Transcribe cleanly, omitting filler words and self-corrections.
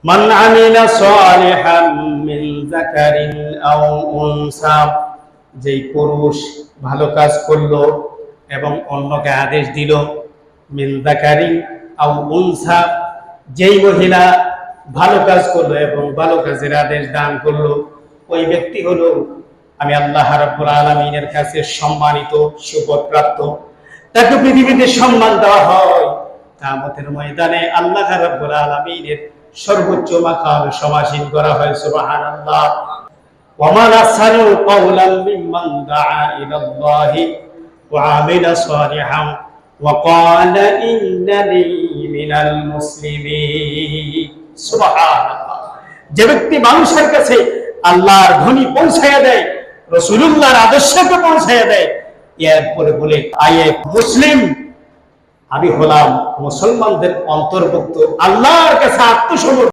মান আমিলা সালিহাম মিন যাকারিন আও উনসা, যেই পুরুষ ভালো কাজ করলো এবং অন্যকে আদেশ দিল, মিন যাকারিন আও উনসা, যেই মহিলা ভালো কাজ করলো এবং ভালো কাজের আদেশ দান করলো, ওই ব্যক্তি হলো আমি আল্লাহ রাব্বুল আলামিনের কাছে সম্মানিত, সুপদপ্রাপ্ত। তাকে পৃথিবীতে সম্মান দেওয়া হয়, কিয়ামতের ময়দানে আল্লাহ রাব্বুল আলামিনের সর্বোচ্চ মাকামে সমাসীন করা হয়। সুবহানাল্লাহ। ওয়া মান আহসানু কাওলান মিম্মান দাআ ইলাল্লাহি ওয়া আমিলা সালিহান ওয়া ক্বালা ইন্নানি মিনাল মুসলিমিন। সুবহানাল্লাহ। যে ব্যক্তি মানুষের কাছে আল্লাহর ধ্বনি পৌঁছায়া দেয়, রাসূলুল্লাহর আদর্শকে পৌঁছায়া দেয়, এরপরে বলে আয়ে মুসলিম, আমি হলাম মুসলমানদের অন্তর্ভুক্ত, আল্লাহর কাছে আত্মসমর্পণ